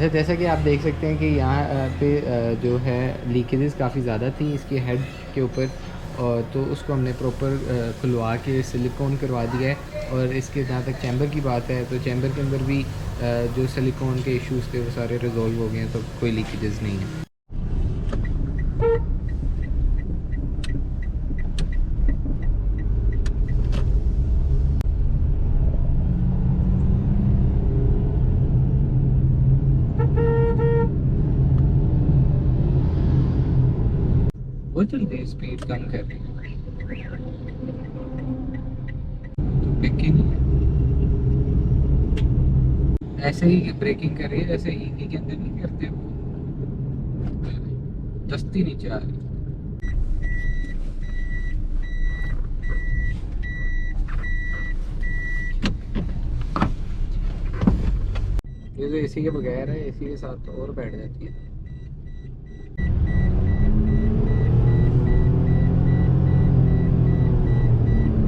अच्छा, जैसा कि आप देख सकते हैं कि यहाँ पे जो है लीकेजेस काफ़ी ज़्यादा थी इसके हेड के ऊपर, और तो उसको हमने प्रॉपर खुलवा के सिलिकॉन करवा दिया है। और इसके जहाँ तक चैम्बर की बात है तो चैम्बर के अंदर भी जो सिलिकॉन के इश्यूज़ थे वो सारे रिजॉल्व हो गए हैं, तो कोई लीकेजेस नहीं है। वो जल्दी स्पीड कम कर रही है तो ब्रेकिंग ऐसे ही ब्रेकिंग कर रही है जैसे ईवी के अंदर नहीं करते वो, दस्ती नीचे आ रही। ये तो एसी के बगैर है, एसी के साथ तो और बैठ जाती है।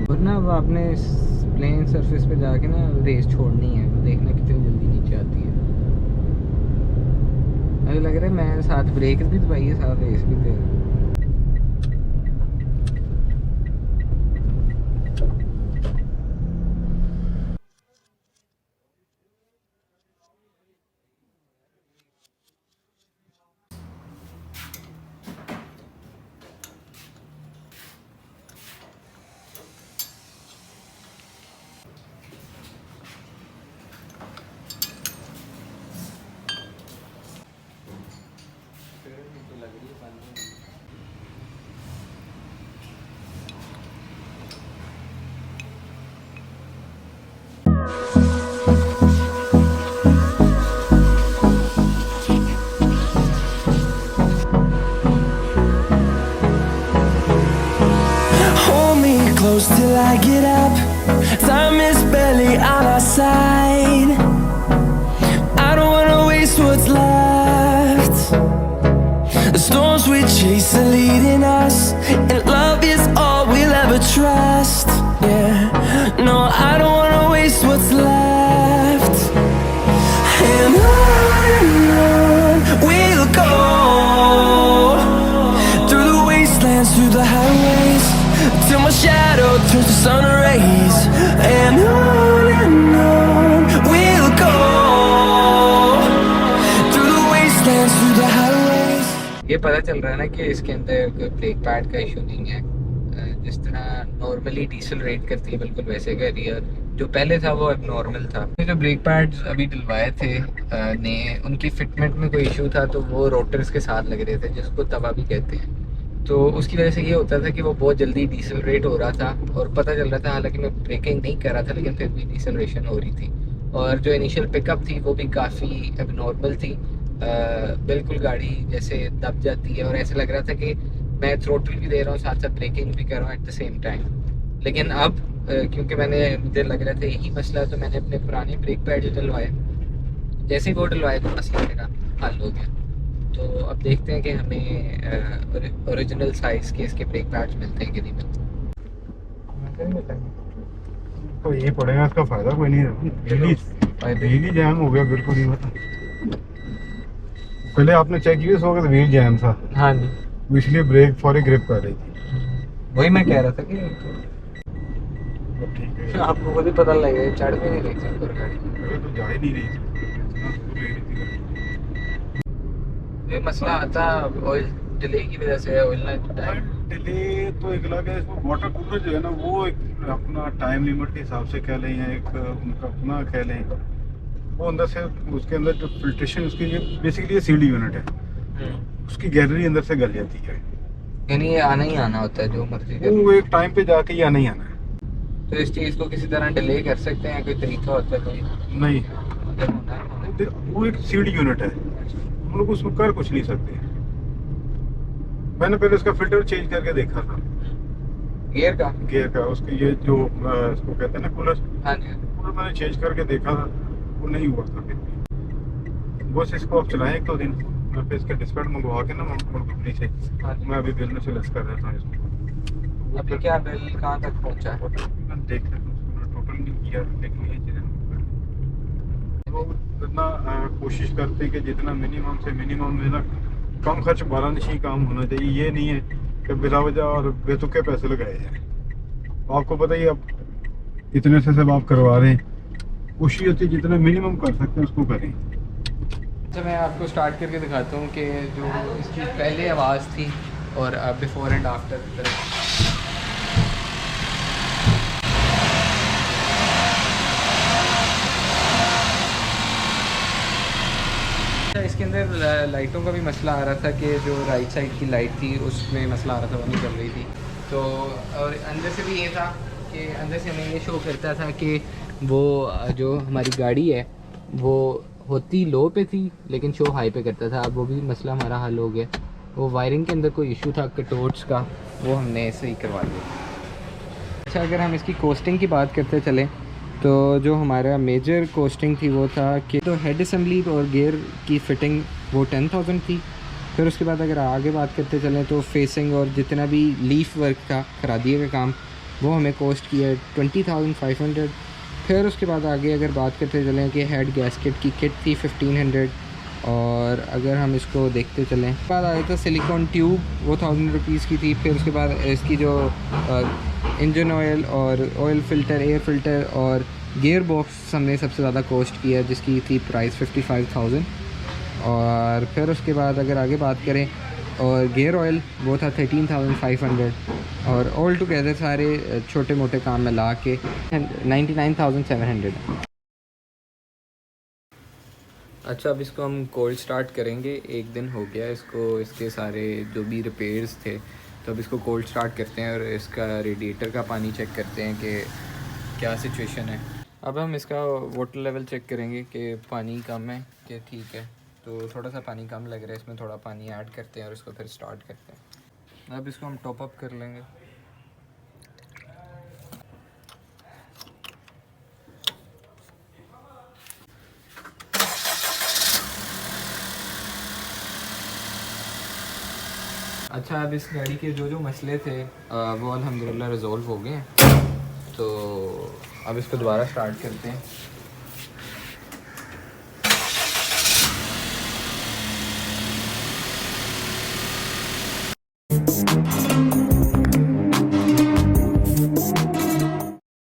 और ना अब आपने प्लेन सरफेस पे जाके ना रेस छोड़नी है, तो देखना कितनी जल्दी नीचे आती है। मुझे लग रहा है मैं साथ ब्रेक भी दबाई है, साथ रेस भी दे। Close till I get up. Time is barely on our side. I don't wanna waste what's left. The storms we chase are leading us, and love is all we'll ever trust. Yeah, no, I don't wanna waste what's left. And on we'll go, through the wastelands, through the highways, till my shadow turns to sun rays. And on we'll go, through the wastelands, through the highways. ये पता चल रहा है ना कि इसके अंदर कोई ब्रेक पैड का इशू नहीं है। जिस तरह नॉर्मली डीजल रेट करती है बिल्कुल वैसे कर रही है। जो पहले था वो अब नॉर्मल था। जो ब्रेक पैड्स अभी डलवाए थे ने उनकी फिटमेंट में कोई इशू था, तो वो रोटर्स के साथ लग रहे थे जिसको तवा भी कहते हैं। तो उसकी वजह से ये होता था कि वो बहुत जल्दी डिसलरेट हो रहा था, और पता चल रहा था हालांकि मैं ब्रेकिंग नहीं कर रहा था लेकिन फिर भी डिसलरेशन हो रही थी। और जो इनिशियल पिकअप थी वो भी काफ़ी एबनॉर्मल थी। बिल्कुल गाड़ी जैसे दब जाती है, और ऐसा लग रहा था कि मैं थ्रोटल भी दे रहा हूँ साथ साथ ब्रेकिंग भी कर रहा हूँ एट द सेम टाइम। लेकिन अब क्योंकि मुझे लग रहा था यही मसला है, तो मैंने अपने पुराने ब्रेक पैड जो डलवाए, जैसे ही वो डलवाए तो मसला मेरा हल हो गया। तो अब देखते हैं कि हमें ओरिजिनल साइज़ के इसके ब्रेक पैड्स मिलते हैं कि नहीं मिलते। तो ये पड़ेगा, इसका फायदा कोई नहीं है। व्हील ही जैम हो गया बिल्कुल ही। पहले आपने चेक किया होगा तो व्हील जैम था। हाँ जी, इसलिए ब्रेक फॉर ग्रिप कर रही थी। वही मैं कह रहा था कि ठीक है, आपको खुद ही पता लगेगा, चढ़ भी नहीं रही थी ऊपर गाड़ी, तो जा ही नहीं रही थी। ये मसला आता ऑयल डिले की वजह से। ऑयल ना डिले तो एक अलग है, इसमें वाटर कूलर जो है ना वो एक अपना टाइम लिमिट के हिसाब से कह लें या एक उनका अपना कह लें, वो अंदर से उसके अंदर जो फिल्ट्रेशन उसकी ये बेसिकली सीडी यूनिट है, उसकी गैलरी अंदर से गल जाती है। यानी ये आना ही आना होता है जो मर्जी कर। वो एक टाइम पे जाके या नहीं आना है। तो इस चीज़ को किसी तरह डिले कर सकते हैं, कोई तरीका होता है कोई? नहीं, मतलब होना है। वो एक सीडी यूनिट है, हम लोग उसमें कर कुछ नहीं सकते। मैंने पहले उसका फिल्टर चेंज करके देखा था, गियर का उसके ये जो इसको कहते हैं ना कूलर, हाँ जी, कूलर मैंने चेंज करके देखा था, वो नहीं हुआ था फिर भी। बस इसको आप चलाएं एक दो दिन, मैं फिर इसके डिस्काउंट मंगवा के ना कंपनी से मैं अभी बिल में से लेस कर देता हूँ इसको। अभी क्या बिल कहाँ तक पहुँचा है? देख सकते टोटल नहीं किया लेकिन ये चीज़ें इतना कोशिश करते हैं कि जितना मिनिमम से मिनिमम में ना कम खर्च बारानशी काम होना चाहिए। ये नहीं है कि बिला वजह और बेतुके पैसे लगाए जाए। आपको पता ही, अब इतने से सब आप करवा रहे हैं, कोशिश होती है जितना मिनिमम कर सकते हैं उसको करें। अच्छा, मैं आपको स्टार्ट करके दिखाता हूँ कि जो इसकी पहले आवाज़ थी और बिफोर एंड आफ्टर। इसके अंदर लाइटों का भी मसला आ रहा था कि जो राइट साइड की लाइट थी उसमें मसला आ रहा था, वो नहीं चल रही थी। तो और अंदर से भी ये था कि अंदर से हमें ये शो करता था कि वो जो हमारी गाड़ी है वो होती लो पे थी लेकिन शो हाई पे करता था। अब वो भी मसला हमारा हल हो गया। वो वायरिंग के अंदर कोई इशू था कटोट्स का, वो हमने सही करवा दिया। अच्छा, अगर हम इसकी कोस्टिंग की बात करते चलें तो जो हमारा मेजर कोस्टिंग थी वो था कि तो हेड असेंबली और गियर की फ़िटिंग वो 10,000 थी। फिर उसके बाद अगर आगे बात करते चलें तो फेसिंग और जितना भी लीफ वर्क था, खरादिए का काम, वो हमें कोस्ट किया 20,500। फिर उसके बाद आगे अगर बात करते चलें कि हेड गैस्केट की किट थी 1500। और अगर हम इसको देखते चलें बाद आया था सिलिकॉन ट्यूब, वो 1000 रुपीज़ की थी। फिर उसके बाद इसकी जो इंजन ऑयल और ऑयल फ़िल्टर, एयर फ़िल्टर और गियर बॉक्स हमने सबसे ज़्यादा कोस्ट किया जिसकी थी प्राइस 55,000। और फिर उसके बाद अगर आगे बात करें और गियर ऑयल वो था 13,500। और ऑल टुगेदर सारे छोटे मोटे काम मिला के 99,700। अच्छा, अब इसको हम कोल्ड स्टार्ट करेंगे। एक दिन हो गया इसको, इसके सारे जो भी रिपेयर्स थे, तो अब इसको कोल्ड स्टार्ट करते हैं और इसका रेडिएटर का पानी चेक करते हैं कि क्या सिचुएशन है। अब हम इसका वाटर लेवल चेक करेंगे कि पानी कम है कि ठीक है। तो थोड़ा सा पानी कम लग रहा है, इसमें थोड़ा पानी ऐड करते हैं और इसको फिर स्टार्ट करते हैं। अब इसको हम टॉप अप कर लेंगे। अच्छा, अब इस गाड़ी के जो जो मसले थे वो अल्हम्दुलिल्लाह रिज़ॉल्व हो गए हैं। तो अब इसको दोबारा स्टार्ट करते हैं।